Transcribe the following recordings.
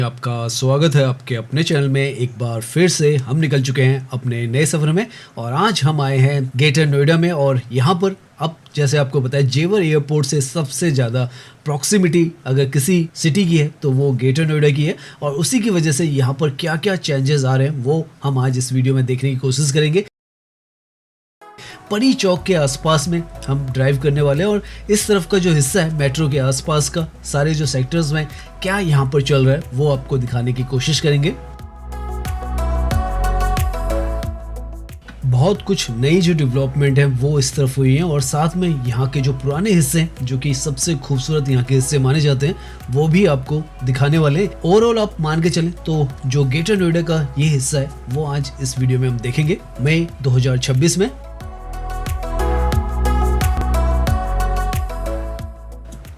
आपका स्वागत है आपके अपने चैनल में। एक बार फिर से हम निकल चुके हैं अपने नए सफ़र में और आज हम आए हैं ग्रेटर नोएडा में। और यहाँ पर अब जैसे आपको पता है जेवर एयरपोर्ट से सबसे ज़्यादा प्रॉक्सिमिटी अगर किसी सिटी की है तो वो ग्रेटर नोएडा की है। और उसी की वजह से यहाँ पर क्या क्या चेंजेस आ रहे हैं वो हम आज इस वीडियो में देखने की कोशिश करेंगे। परी चौक के आसपास में हम ड्राइव करने वाले हैं और इस तरफ का जो हिस्सा है मेट्रो के आसपास का सारे जो सेक्टर्स में क्या यहाँ पर चल रहा है वो आपको दिखाने की कोशिश करेंगे। बहुत कुछ नई जो डेवलपमेंट है वो इस तरफ हुई है और साथ में यहाँ के जो पुराने हिस्से हैं जो कि सबसे खूबसूरत यहाँ के हिस्से माने जाते हैं वो भी आपको दिखाने वाले हैं। ओवरऑल आप मान के चलें तो जो ग्रेटर नोएडा का ये हिस्सा है वो आज इस वीडियो में हम देखेंगे मई 2026 में।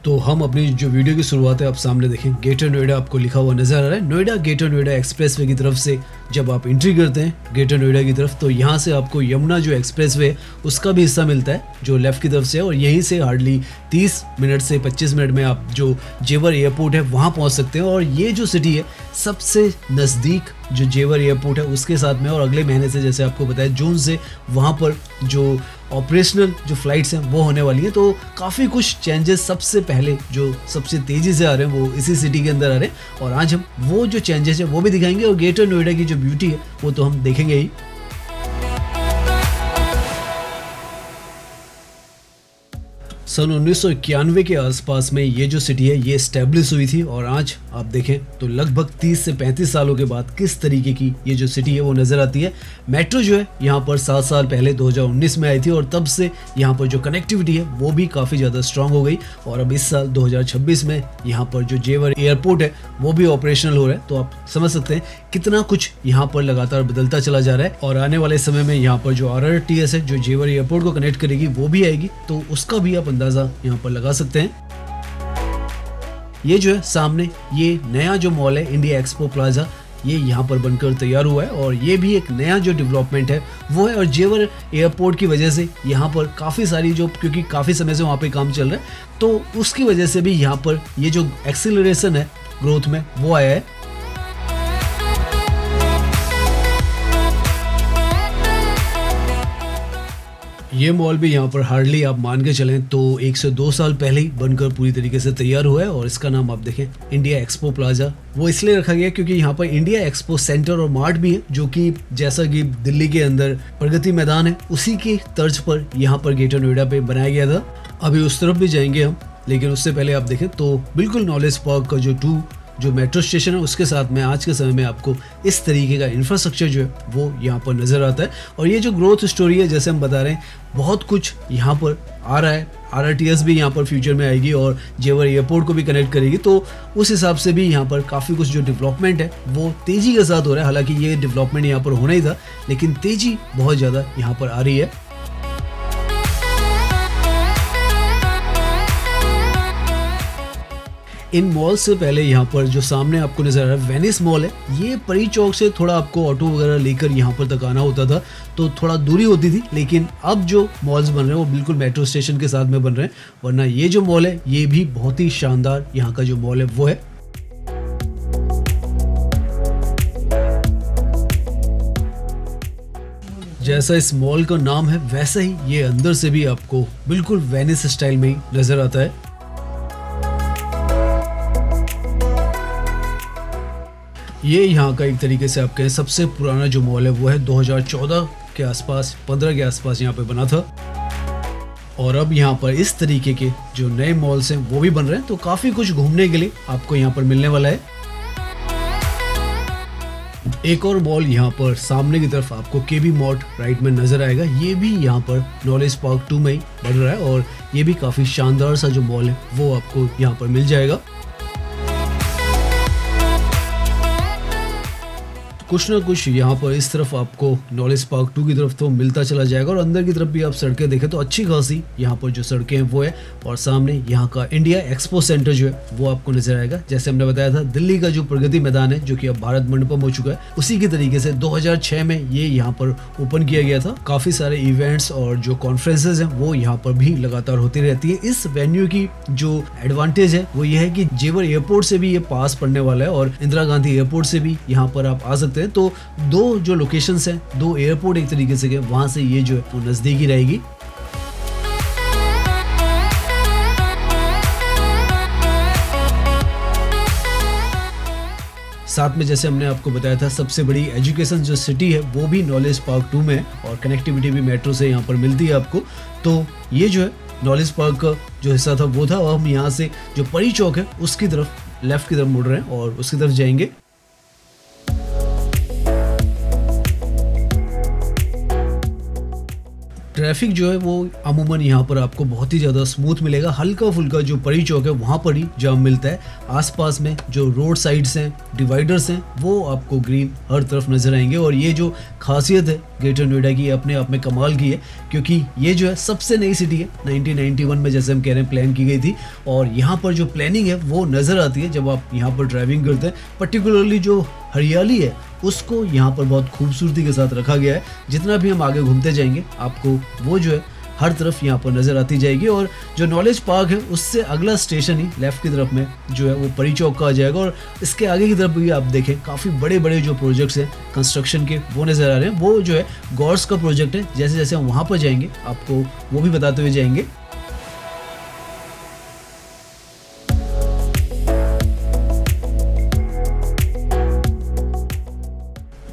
तो हम अपनी जो वीडियो की शुरुआत है आप सामने देखें, ग्रेटर नोएडा आपको लिखा हुआ नजर आ रहा है। नोएडा ग्रेटर नोएडा एक्सप्रेसवे की तरफ से जब आप एंट्री करते हैं ग्रेटर नोएडा की तरफ तो यहाँ से आपको यमुना जो एक्सप्रेसवे है उसका भी हिस्सा मिलता है जो लेफ्ट की तरफ से है और यहीं से हार्डली 30 मिनट से 25 मिनट में आप जो जेवर एयरपोर्ट है वहाँ पहुँच सकते हैं। और ये जो सिटी है सबसे नज़दीक जो जेवर एयरपोर्ट है उसके साथ में और अगले महीने से जैसे आपको बताया जून से वहाँ पर जो ऑपरेशनल जो फ्लाइट्स हैं वो होने वाली हैं। तो काफ़ी कुछ चेंजेस सबसे पहले जो सबसे तेज़ी से आ रहे हैं वो इसी सिटी के अंदर आ रहे हैं और आज हम वो जो चेंजेस है वो भी दिखाएंगे और ग्रेटर नोएडा की जो ब्यूटी है वो तो हम देखेंगे ही। सन 1991 के आसपास में ये जो सिटी है ये स्टैब्लिश हुई थी और आज आप देखें तो लगभग 30 से 35 सालों के बाद किस तरीके की ये जो सिटी है वो नज़र आती है। मेट्रो जो है यहाँ पर 7 साल पहले 2019 में आई थी और तब से यहाँ पर जो कनेक्टिविटी है वो भी काफ़ी ज़्यादा स्ट्रांग हो गई और अब इस साल 2026 में यहाँ पर जो जेवर एयरपोर्ट है वो भी ऑपरेशनल हो रहा है। तो आप समझ सकते हैं कितना कुछ यहाँ पर लगातार बदलता चला जा रहा है और आने वाले समय में यहाँ पर जो RRTS है जो जेवर एयरपोर्ट को कनेक्ट करेगी वो भी आएगी तो उसका भी आप अंदाजा यहाँ पर लगा सकते हैं। ये जो है सामने ये नया जो मॉल है इंडिया एक्सपो प्लाजा ये यहाँ पर बनकर तैयार हुआ है और ये भी एक नया जो डेवलपमेंट है वो है। और जेवर एयरपोर्ट की वजह से यहाँ पर काफ़ी सारी जो क्योंकि काफ़ी समय से वहाँ पे काम चल रहा है तो उसकी वजह से भी यहाँ पर ये जो एक्सीलरेशन है ग्रोथ में वो आया है। ये मॉल भी यहाँ पर हार्डली आप मान के चलें तो 1 से 2 साल पहले ही बनकर पूरी तरीके से तैयार हुआ है और इसका नाम आप देखें इंडिया एक्सपो प्लाजा वो इसलिए रखा गया क्योंकि यहाँ पर इंडिया एक्सपो सेंटर और मार्ट भी है जो कि जैसा कि दिल्ली के अंदर प्रगति मैदान है उसी की तर्ज पर यहाँ पर ग्रेटर नोएडा पे बनाया गया था। अभी उस तरफ भी जाएंगे हम लेकिन उससे पहले आप देखें तो बिल्कुल नॉलेज पार्क का जो मेट्रो स्टेशन है उसके साथ में आज के समय में आपको इस तरीके का इंफ्रास्ट्रक्चर जो है वो यहाँ पर नज़र आता है। और ये जो ग्रोथ स्टोरी है जैसे हम बता रहे हैं बहुत कुछ यहाँ पर आ रहा है। RRTS भी यहाँ पर फ्यूचर में आएगी और जेवर एयरपोर्ट को भी कनेक्ट करेगी तो उस हिसाब से भी यहाँ पर काफ़ी कुछ जो डेवलपमेंट है वो तेज़ी के साथ हो रहा है। हालांकि ये डेवलपमेंट यहाँ पर होना ही था लेकिन तेज़ी बहुत ज़्यादा यहाँ पर आ रही है। इन मॉल से पहले यहाँ पर जो सामने आपको नजर आ रहा है वेनिस मॉल है। ये परी चौक से थोड़ा आपको ऑटो वगैरह लेकर यहाँ पर तक आना होता था तो थोड़ा दूरी होती थी लेकिन अब जो मॉल्स बन रहे हैं वो बिल्कुल मेट्रो स्टेशन के साथ में बन रहे हैं। वरना ये जो मॉल है ये भी बहुत ही शानदार यहाँ का जो मॉल है वो है। जैसा इस मॉल का नाम है वैसा ही ये अंदर से भी आपको बिल्कुल वेनिस स्टाइल में ही नजर आता है। ये यहाँ का एक तरीके से आप कहें सबसे पुराना जो मॉल है वो है 2014 के आसपास 15 के आसपास यहाँ पे बना था और अब यहाँ पर इस तरीके के जो नए मॉल्स हैं वो भी बन रहे हैं तो काफ़ी कुछ घूमने के लिए आपको यहाँ पर मिलने वाला है। एक और मॉल यहाँ पर सामने की तरफ आपको KB मॉर्ट राइट में नजर आएगा। ये भी यहाँ पर नॉलेज पार्क 2 में ही बन रहा है और ये भी काफ़ी शानदार सा जो मॉल है वो आपको यहाँ पर मिल जाएगा। कुछ ना कुछ यहाँ पर इस तरफ आपको नॉलेज पार्क 2 की तरफ तो मिलता चला जाएगा और अंदर की तरफ भी आप सड़कें देखें तो अच्छी खासी यहाँ पर जो सड़कें हैं वो है। और सामने यहाँ का इंडिया एक्सपो सेंटर जो है वो आपको नजर आएगा। जैसे हमने बताया था दिल्ली का जो प्रगति मैदान है जो कि अब भारत मंडपम हो चुका है, उसी की तरीके से 2006 में ये यहाँ पर ओपन किया गया था। काफी सारे इवेंट्स और जो कॉन्फ्रेंसेज हैं वो यहाँ पर भी लगातार होती रहती है। इस वेन्यू की जो एडवांटेज है वो ये है कि जेवर एयरपोर्ट से भी ये पास पड़ने वाला है और इंदिरा गांधी एयरपोर्ट से भी यहाँ पर आप आ सकते हैं। तो दो जो लोकेशंस हैं, दो एयरपोर्ट एक तरीके से वहां से ये जो है वो नजदीकी रहेगी। साथ में जैसे हमने आपको बताया था सबसे बड़ी एजुकेशन जो सिटी है वो भी नॉलेज पार्क 2 में है और कनेक्टिविटी भी मेट्रो से यहाँ पर मिलती है आपको। तो ये जो है नॉलेज पार्क का जो हिस्सा था वो था। और हम यहाँ से जो परी चौक है उसकी तरफ लेफ्ट की तरफ मुड़ रहे हैं और उसकी तरफ जाएंगे। ट्रैफिक जो है वो अमूमन यहाँ पर आपको बहुत ही ज़्यादा स्मूथ मिलेगा। हल्का फुल्का जो परी चौक है वहाँ पर ही जाम मिलता है। आसपास में जो रोड साइड्स हैं, डिवाइडर्स हैं, वो आपको ग्रीन हर तरफ नजर आएंगे। और ये जो खासियत है ग्रेटर नोएडा की अपने आप में कमाल की है, क्योंकि ये जो है सबसे नई सिटी है। 1991 में जैसे हम कह रहे हैं प्लान की गई थी और यहाँ पर जो प्लानिंग है वो नज़र आती है जब आप यहाँ पर ड्राइविंग करते हैं। पर्टिकुलरली जो हरियाली है उसको यहाँ पर बहुत खूबसूरती के साथ रखा गया है। जितना भी हम आगे घूमते जाएंगे आपको वो जो है हर तरफ यहाँ पर नज़र आती जाएगी। और जो नॉलेज पार्क है उससे अगला स्टेशन ही लेफ्ट की तरफ में जो है वो परी चौक का आ जाएगा। और इसके आगे की तरफ भी आप देखें काफ़ी बड़े बड़े जो प्रोजेक्ट्स हैं कंस्ट्रक्शन के वो नज़र आ रहे हैं। वो जो है गॉर्स का प्रोजेक्ट है। जैसे जैसे हम वहाँ पर जाएंगे आपको वो भी बताते हुए जाएंगे।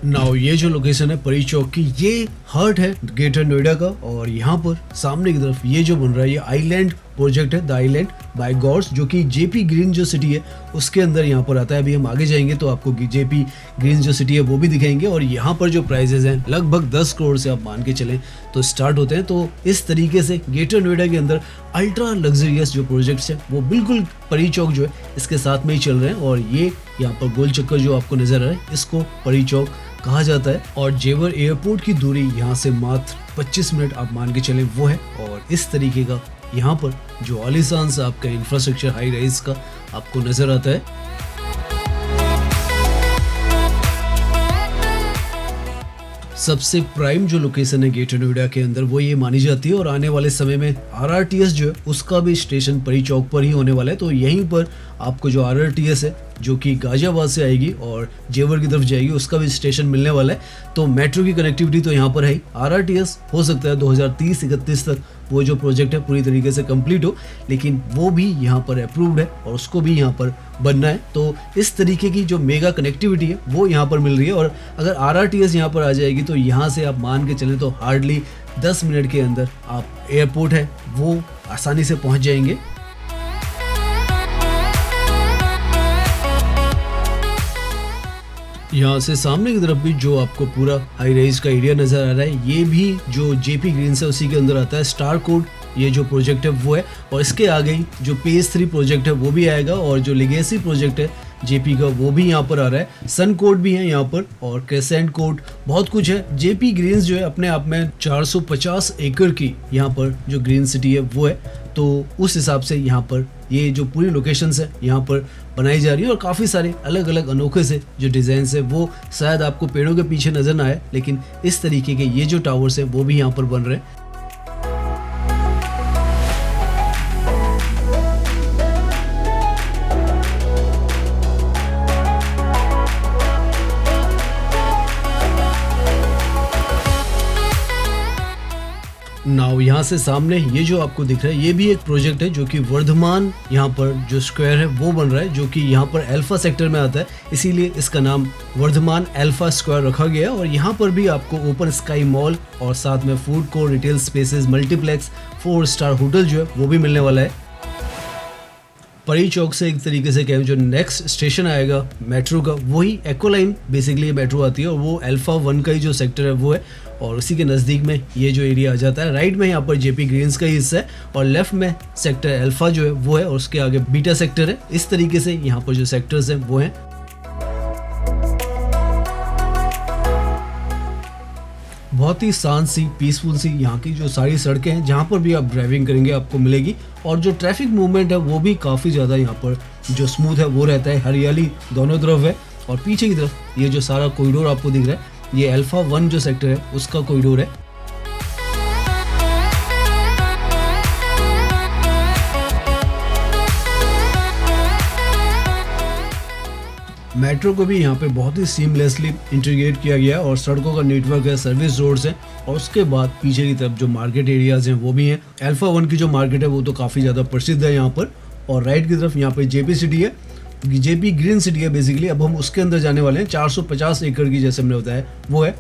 नाउ ये जो लोकेशन है परी चौक की, ये हार्ट है ग्रेटर नोएडा का। और यहाँ पर सामने की तरफ ये जो बन रहा है ये आइलैंड प्रोजेक्ट है, द आइलैंड बाय गॉड्स, जो कि जेपी ग्रीन जो सिटी है उसके अंदर यहाँ पर आता है। अभी हम आगे जाएंगे तो आपको जेपी ग्रीन जो सिटी है वो भी दिखाएंगे। और यहाँ पर जो प्राइजेज हैं लगभग 10 करोड़ से आप मान के चलें तो स्टार्ट होते हैं। तो इस तरीके से ग्रेटर नोएडा के अंदर अल्ट्रा लग्जरियस जो प्रोजेक्ट्स हैं वो बिल्कुल परी चौक जो है इसके साथ में ही चल रहे हैं। और ये यहाँ पर गोल चक्कर जो आपको नजर आ रहा है इसको परी चौक कहा जाता है। और जेवर एयरपोर्ट की दूरी यहाँ से मात्र 25 मिनट आप मान के चलें वो है। और इस तरीके का यहाँ पर जो आलीशान सा आपका इंफ्रास्ट्रक्चर हाई राइज का आपको नजर आता है। सबसे प्राइम जो लोकेशन है ग्रेटर नोएडा के अंदर वो ये मानी जाती है। और आने वाले समय में आरआरटीएस जो है उसका भी स्टेशन परी चौक पर ही होने वाला है। तो यहीं पर आपको जो आरआरटीएस है जो कि गाजियाबाद से आएगी और जेवर की तरफ जाएगी उसका भी स्टेशन मिलने वाला है। तो मेट्रो की कनेक्टिविटी तो यहाँ पर है। आरआरटीएस हो सकता है 2030-31 तक वो जो प्रोजेक्ट है पूरी तरीके से कंप्लीट हो, लेकिन वो भी यहाँ पर अप्रूव्ड है और उसको भी यहाँ पर बनना है। तो इस तरीके की जो मेगा कनेक्टिविटी है वो यहाँ पर मिल रही है। और अगर आरआरटीएस यहाँ पर आ जाएगी तो यहाँ से आप मान के चलें तो हार्डली 10 मिनट के अंदर आप एयरपोर्ट है वो आसानी से पहुँच जाएंगे। यहाँ से सामने की तरफ भी जो आपको पूरा हाई राइज का एरिया नजर आ रहा है ये भी जो जेपी ग्रीन्स है उसी के अंदर आता है। स्टार कोड ये जो प्रोजेक्ट है वो है। और इसके आगे जो पेज 3 प्रोजेक्ट है वो भी आएगा। और जो लेगेसी प्रोजेक्ट है जेपी का वो भी यहाँ पर आ रहा है। सन कोड भी है यहाँ पर और क्रेसेंट कोड, बहुत कुछ है। जेपी ग्रीन्स जो है अपने आप में 450 एकड़ की यहाँ पर जो ग्रीन सिटी है वो है। तो उस हिसाब से यहाँ पर ये जो पूरी लोकेशंस है यहाँ पर बनाई जा रही है। और काफ़ी सारे अलग अलग अनोखे से जो डिज़ाइंस है वो शायद आपको पेड़ों के पीछे नजर ना आए, लेकिन इस तरीके के ये जो टावर्स हैं वो भी यहाँ पर बन रहे हैं। नाउ यहाँ से सामने ये जो आपको दिख रहा है ये भी एक प्रोजेक्ट है जो कि वर्धमान यहाँ पर जो स्क्वायर है वो बन रहा है, जो कि यहाँ पर अल्फा सेक्टर में आता है, इसीलिए इसका नाम वर्धमान अल्फा स्क्वायर रखा गया है। और यहाँ पर भी आपको ओपन स्काई मॉल और साथ में food court, retail spaces, multiplex, 4 star hotel जो है वो भी मिलने वाला है। परी चौक से एक तरीके से कहें जो नेक्स्ट स्टेशन आएगा मेट्रो का वही एक्वालाइन बेसिकली मेट्रो आती है और वो अल्फा 1 का ही जो सेक्टर है वो है। और उसी के नज़दीक में ये जो एरिया आ जाता है। राइट में यहाँ पर जेपी ग्रीन्स का ही हिस्सा है और लेफ्ट में सेक्टर अल्फा जो है वो है और उसके आगे बीटा सेक्टर है। इस तरीके से यहाँ पर जो सेक्टर्स हैं वो हैं। बहुत ही शांत सी, पीसफुल सी यहाँ की जो सारी सड़कें हैं, जहाँ पर भी आप ड्राइविंग करेंगे आपको मिलेगी। और जो ट्रैफिक मूवमेंट है वो भी काफ़ी ज़्यादा यहाँ पर जो स्मूथ है वो रहता है। हरियाली दोनों तरफ है और पीछे की तरफ ये जो सारा कॉरिडोर आपको दिख रहा है, ये अल्फा 1 जो सेक्टर है उसका कॉरिडोर है। मेट्रो को भी यहाँ पे बहुत ही सीमलेसली इंटीग्रेट किया गया है और सड़कों का नेटवर्क है, सर्विस रोड्स हैं और उसके बाद पीछे की तरफ जो मार्केट एरियाज हैं वो भी हैं। अल्फा 1 की जो मार्केट है वो तो काफ़ी ज़्यादा प्रसिद्ध है यहाँ पर। और राइट की तरफ यहाँ पे जेपी सिटी है, जेपी ग्रीन सिटी है बेसिकली। अब हम उसके अंदर जाने वाले हैं। 450 एकड़ की, जैसे हमने बताया, वो है।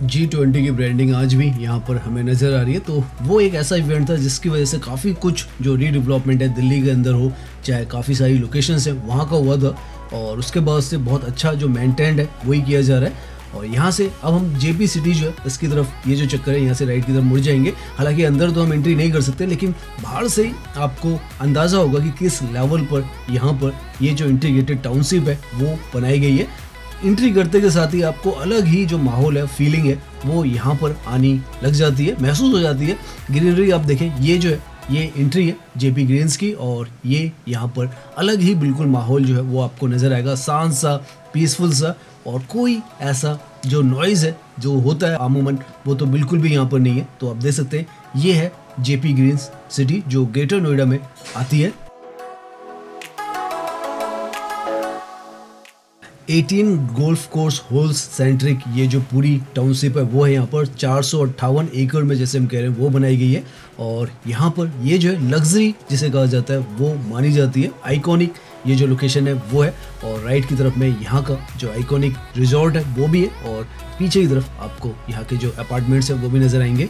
G20 की ब्रांडिंग आज भी यहाँ पर हमें नज़र आ रही है। तो वो एक ऐसा इवेंट था जिसकी वजह से काफ़ी कुछ जो रीडेवलपमेंट है दिल्ली के अंदर हो, चाहे काफ़ी सारी लोकेशंस हैं वहाँ का हुआ था और उसके बाद से बहुत अच्छा जो मेंटेन्ड है वही किया जा रहा है। और यहाँ से अब हम जेपी सिटी जो है इसकी तरफ, ये जो चक्कर है यहाँ से राइट की तरफ मुड़ जाएंगे। हालांकि अंदर तो हम एंट्री नहीं कर सकते, लेकिन बाहर से ही आपको अंदाज़ा होगा कि किस लेवल पर यहाँ पर ये जो इंटीग्रेटेड टाउनशिप है वो बनाई गई है। एंट्री करते के साथ ही आपको अलग ही जो माहौल है, फीलिंग है, वो यहाँ पर आनी लग जाती है, महसूस हो जाती है। ग्रीनरी आप देखें, ये जो है ये एंट्री है जेपी ग्रीन्स की और ये यहाँ पर अलग ही बिल्कुल माहौल जो है वो आपको नज़र आएगा, शांत सा, पीसफुल सा। और कोई ऐसा जो नॉइज़ है जो होता है आमूमन वो तो बिल्कुल भी यहाँ पर नहीं है। तो आप देख सकते हैं ये है जेपी ग्रीन्स सिटी जो ग्रेटर नोएडा में आती है। 18 गोल्फ कोर्स होल्स सेंट्रिक ये जो पूरी टाउनशिप है वो है यहाँ पर 458 एकड़ में, जैसे हम कह रहे हैं, वो बनाई गई है। और यहाँ पर ये जो है लग्जरी जिसे कहा जाता है वो मानी जाती है। आइकॉनिक ये जो लोकेशन है वो है। और राइट की तरफ में यहाँ का जो आइकॉनिक रिजॉर्ट है वो भी है और पीछे की तरफ आपको यहाँ के जो अपार्टमेंट्स हैं वो भी नज़र आएंगे।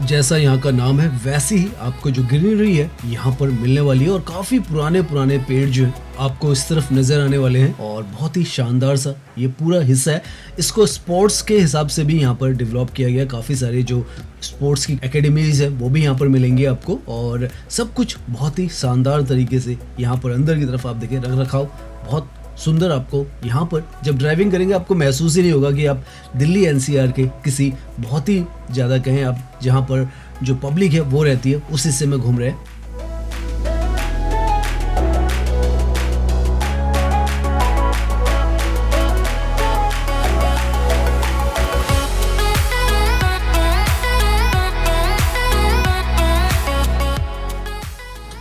जैसा यहाँ का नाम है वैसे ही आपको जो ग्रीनरी है यहाँ पर मिलने वाली है और काफ़ी पुराने पुराने पेड़ जो हैं आपको इस तरफ नज़र आने वाले हैं और बहुत ही शानदार सा ये पूरा हिस्सा है। इसको स्पोर्ट्स के हिसाब से भी यहाँ पर डेवलप किया गया। काफ़ी सारे जो स्पोर्ट्स की एकेडमीज है वो भी यहाँ पर मिलेंगी आपको और सब कुछ बहुत ही शानदार तरीके से यहाँ पर अंदर की तरफ आप देखें, रख रखाव बहुत सुंदर। आपको यहाँ पर जब ड्राइविंग करेंगे आपको महसूस ही नहीं होगा कि आप दिल्ली एनसीआर के किसी बहुत ही ज़्यादा कहें आप जहाँ पर जो पब्लिक है वो रहती है उस हिस्से में घूम रहे हैं।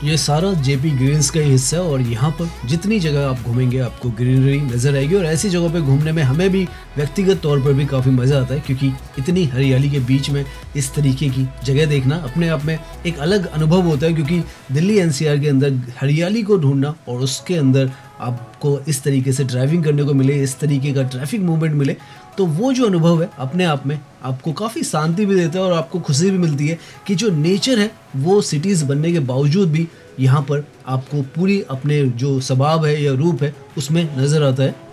ये सारा जेपी ग्रीन्स का ही हिस्सा है और यहाँ पर जितनी जगह आप घूमेंगे आपको ग्रीनरी नज़र आएगी। और ऐसी जगहों पे घूमने में हमें भी व्यक्तिगत तौर पर भी काफ़ी मज़ा आता है क्योंकि इतनी हरियाली के बीच में इस तरीके की जगह देखना अपने आप में एक अलग अनुभव होता है। क्योंकि दिल्ली एनसीआर के अंदर हरियाली को ढूंढना और उसके अंदर आपको इस तरीके से ड्राइविंग करने को मिले, इस तरीके का ट्रैफिक मूवमेंट मिले, तो वो जो अनुभव है अपने आप में आपको काफ़ी शांति भी देता है और आपको खुशी भी मिलती है कि जो नेचर है वो सिटीज़ बनने के बावजूद भी यहाँ पर आपको पूरी अपने जो स्वभाव है या रूप है उसमें नज़र आता है।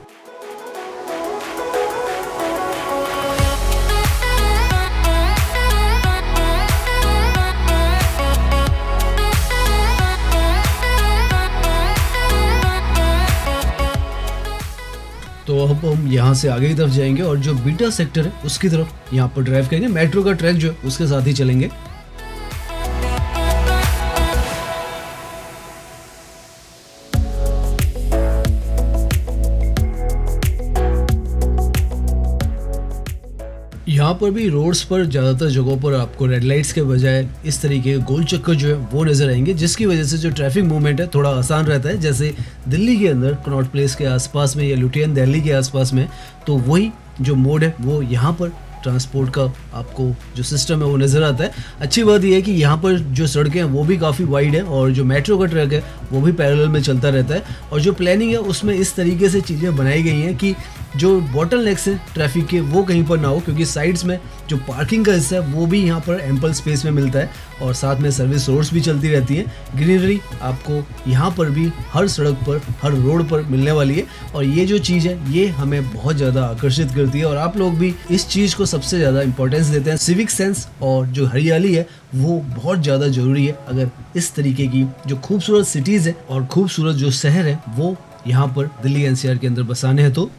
तो अब हम यहाँ से आगे की तरफ जाएंगे और जो बीटा सेक्टर है उसकी तरफ यहाँ पर ड्राइव करेंगे। मेट्रो का ट्रैक जो है उसके साथ ही चलेंगे। यहाँ पर भी रोड्स पर ज़्यादातर जगहों पर आपको रेड लाइट्स के बजाय इस तरीके के गोल चक्कर जो है वो नज़र आएंगे, जिसकी वजह से जो ट्रैफिक मूवमेंट है थोड़ा आसान रहता है। जैसे दिल्ली के अंदर कनॉट प्लेस के आसपास में या लुटियन दिल्ली के आसपास में, तो वही जो मोड है वो यहाँ पर ट्रांसपोर्ट का आपको जो सिस्टम है वो नज़र आता है। अच्छी बात यह है कि यहाँ पर जो सड़कें हैं वो भी काफ़ी वाइड है और जो मेट्रो का ट्रैक है वो भी पैरेलल में चलता रहता है। और जो प्लानिंग है उसमें इस तरीके से चीज़ें बनाई गई हैं कि जो बॉटलनेक्स है ट्रैफिक के वो कहीं पर ना हो, क्योंकि साइड्स में जो पार्किंग का हिस्सा है वो भी यहाँ पर एम्पल स्पेस में मिलता है और साथ में सर्विस रोड्स भी चलती रहती हैं। ग्रीनरी आपको यहाँ पर भी हर सड़क पर, हर रोड पर मिलने वाली है और ये जो चीज़ है ये हमें बहुत ज़्यादा आकर्षित करती है और आप लोग भी इस चीज़ को सबसे ज़्यादा इंपॉर्टेंस देते हैं। सिविक सेंस और जो हरियाली है वो बहुत ज़्यादा ज़रूरी है अगर इस तरीके की जो खूबसूरत सिटीज़ है और खूबसूरत जो शहर है वो यहाँ पर दिल्ली एनसीआर के अंदर बसाने हैं। तो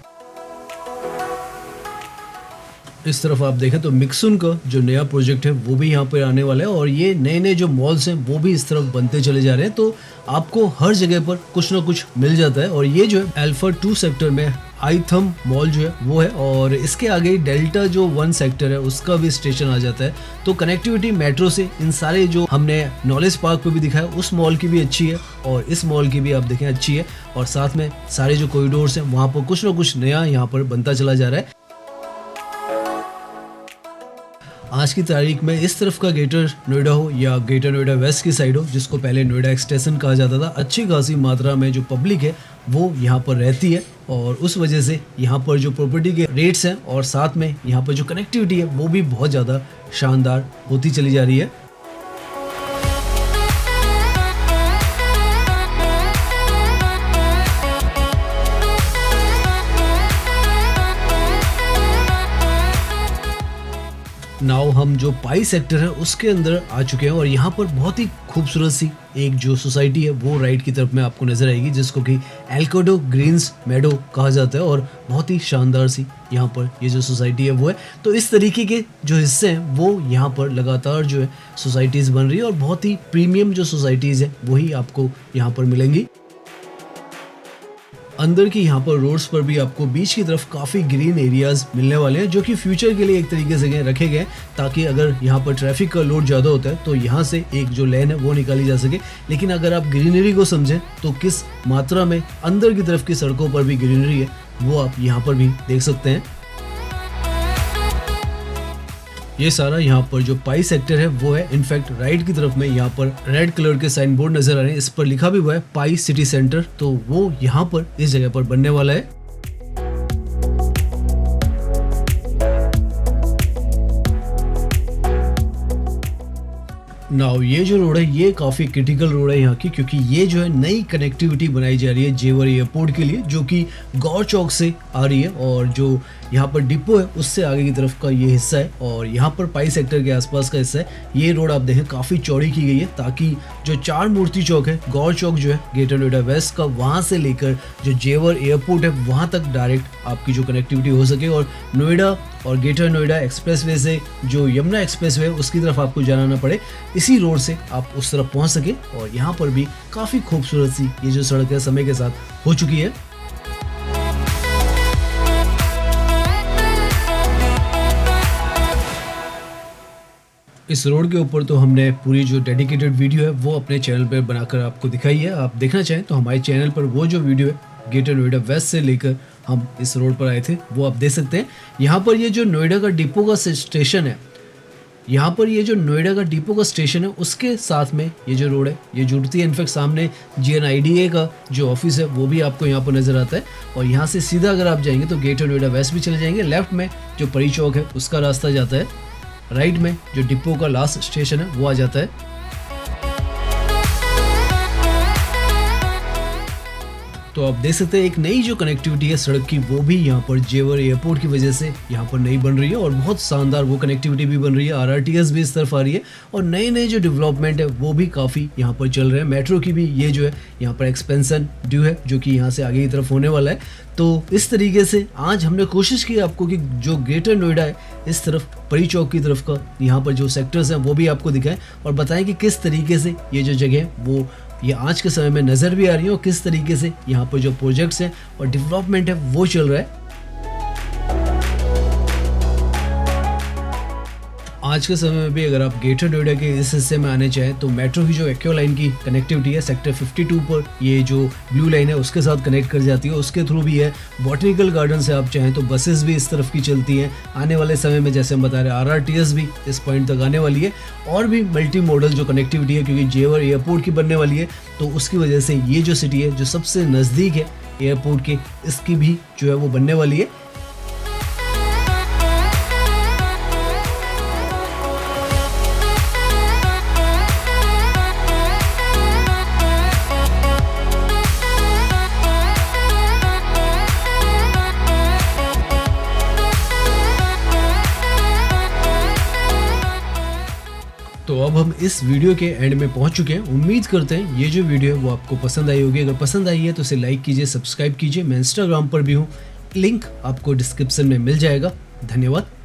इस तरफ आप देखें तो मिक्सुन का जो नया प्रोजेक्ट है वो भी यहाँ पर आने वाला है और ये नए नए जो मॉल्स हैं वो भी इस तरफ बनते चले जा रहे हैं। तो आपको हर जगह पर कुछ ना कुछ मिल जाता है और ये जो है अल्फा 2 सेक्टर में आइथम मॉल जो है वो है और इसके आगे डेल्टा जो 1 सेक्टर है उसका भी स्टेशन आ जाता है। तो कनेक्टिविटी मेट्रो से इन सारे जो हमने नॉलेज पार्क पे भी दिखाया उस मॉल की भी अच्छी है और इस मॉल की भी आप देखें अच्छी है और साथ में सारे जो कॉरिडोर्स हैं वहाँ पर कुछ ना कुछ नया यहाँ पर बनता चला जा रहा है। आज की तारीख में इस तरफ का ग्रेटर नोएडा हो या ग्रेटर नोएडा वेस्ट की साइड हो, जिसको पहले नोएडा एक्सटेंशन कहा जाता था, अच्छी खासी मात्रा में जो पब्लिक है वो यहाँ पर रहती है और उस वजह से यहाँ पर जो प्रॉपर्टी के रेट्स हैं और साथ में यहाँ पर जो कनेक्टिविटी है वो भी बहुत ज़्यादा शानदार होती चली जा रही है। नाउ हम जो पाई सेक्टर है उसके अंदर आ चुके हैं और यहाँ पर बहुत ही खूबसूरत सी एक जो सोसाइटी है वो राइट की तरफ में आपको नजर आएगी, जिसको कि एल्कोडो ग्रीन्स मेडो कहा जाता है और बहुत ही शानदार सी यहाँ पर ये जो सोसाइटी है वो है। तो इस तरीके के जो हिस्से हैं वो यहाँ पर लगातार जो है सोसाइटीज़ बन रही है और बहुत ही प्रीमियम जो सोसाइटीज़ है वही आपको यहाँ पर मिलेंगी। अंदर की यहाँ पर रोड्स पर भी आपको बीच की तरफ काफ़ी ग्रीन एरियाज मिलने वाले हैं जो कि फ्यूचर के लिए एक तरीके से रखे गए ताकि अगर यहाँ पर ट्रैफिक का लोड ज़्यादा होता है तो यहाँ से एक जो लेन है वो निकाली जा सके। लेकिन अगर आप ग्रीनरी को समझें तो किस मात्रा में अंदर की तरफ की सड़कों पर भी ग्रीनरी है वो आप यहाँ पर भी देख सकते हैं। ये सारा यहाँ पर जो पाई सेक्टर है वो है, इनफैक्ट राइट की तरफ में यहाँ पर रेड कलर के साइन बोर्ड नजर आ रहे हैं, इस पर लिखा भी हुआ है पाई सिटी सेंटर, तो वो यहाँ पर इस जगह पर बनने वाला है। नाउ ये जो रोड है ये काफ़ी क्रिटिकल रोड है यहाँ की, क्योंकि ये जो है नई कनेक्टिविटी बनाई जा रही है जेवर एयरपोर्ट के लिए जो कि गौर चौक से आ रही है और जो यहाँ पर डिपो है उससे आगे की तरफ का ये हिस्सा है और यहाँ पर पाई सेक्टर के आसपास का हिस्सा है। ये रोड आप देखें काफ़ी चौड़ी की गई है ताकि जो चार मूर्ति चौक है, गौर चौक जो है ग्रेटर नोएडा वेस्ट का, वहाँ से लेकर जो जेवर एयरपोर्ट है वहाँ तक डायरेक्ट आपकी जो कनेक्टिविटी हो सके और नोएडा और ग्रेटर नोएडा एक्सप्रेसवे से जो यमुना एक्सप्रेसवे है उसकी तरफ आपको जाना ना पड़े, इसी रोड से आप उस तरफ पहुँच सके। और यहाँ पर भी काफ़ी खूबसूरत सी ये जो सड़क है समय के साथ हो चुकी है। इस रोड के ऊपर तो हमने पूरी जो डेडिकेटेड वीडियो है वो अपने चैनल पर बनाकर आपको दिखाई है। आप देखना चाहें तो हमारे चैनल पर वो जो वीडियो है ग्रेटर नोएडा वेस्ट से लेकर हम इस रोड पर आए थे वो आप देख सकते हैं। यहाँ पर ये जो नोएडा का डिपो का स्टेशन है, यहाँ पर ये जो नोएडा का डिपो का स्टेशन है उसके साथ में ये जो रोड है ये जुड़ती है। इनफैक्ट सामने GNIDA का जो ऑफिस है वो भी आपको यहाँ पर नजर आता है और यहाँ से सीधा अगर आप जाएंगे तो ग्रेटर नोएडा वेस्ट भी चले जाएंगे। लेफ्ट में जो परी चौक है उसका रास्ता जाता है, राइट में जो डिपो का लास्ट स्टेशन है वो आ जाता है। तो आप देख सकते हैं एक नई जो कनेक्टिविटी है सड़क की वो भी यहाँ पर जेवर एयरपोर्ट की वजह से यहाँ पर नई बन रही है और बहुत शानदार वो कनेक्टिविटी भी बन रही है। RRTS भी इस तरफ आ रही है और नए नए जो डेवलपमेंट है वो भी काफ़ी यहाँ पर चल रहे हैं। मेट्रो की भी ये जो है यहाँ पर एक्सपेंशन ड्यू है जो कि यहाँ से आगे की तरफ होने वाला है। तो इस तरीके से आज हमने कोशिश की आपको कि जो ग्रेटर नोएडा है इस तरफ परी चौक की तरफ का यहाँ पर जो सेक्टर्स हैं वो भी आपको दिखाएं और बताएं कि किस तरीके से ये जो जगह है वो ये आज के समय में नज़र भी आ रही है और किस तरीके से यहाँ पर जो प्रोजेक्ट्स हैं और डेवलपमेंट है वो चल रहा है। आज के समय में भी अगर आप ग्रेटर नोएडा के इस हिस्से में आने चाहें तो मेट्रो की जो एक्वा लाइन की कनेक्टिविटी है सेक्टर 52 पर ये जो ब्लू लाइन है उसके साथ कनेक्ट कर जाती है, उसके थ्रू भी है। बॉटनिकल गार्डन से आप चाहें तो बसेस भी इस तरफ की चलती हैं। आने वाले समय में जैसे हम बता रहे RRTS भी इस पॉइंट तक आने वाली है और भी मल्टी मॉडल जो कनेक्टिविटी है, क्योंकि जेवर एयरपोर्ट की बनने वाली है तो उसकी वजह से ये जो सिटी है जो सबसे नज़दीक है एयरपोर्ट के, इसकी भी जो है वो बनने वाली है। तो अब हम इस वीडियो के एंड में पहुंच चुके हैं। उम्मीद करते हैं ये जो वीडियो है वो आपको पसंद आई होगी। अगर पसंद आई है तो इसे लाइक कीजिए, सब्सक्राइब कीजिए। मैं इंस्टाग्राम पर भी हूँ, लिंक आपको डिस्क्रिप्शन में मिल जाएगा। धन्यवाद।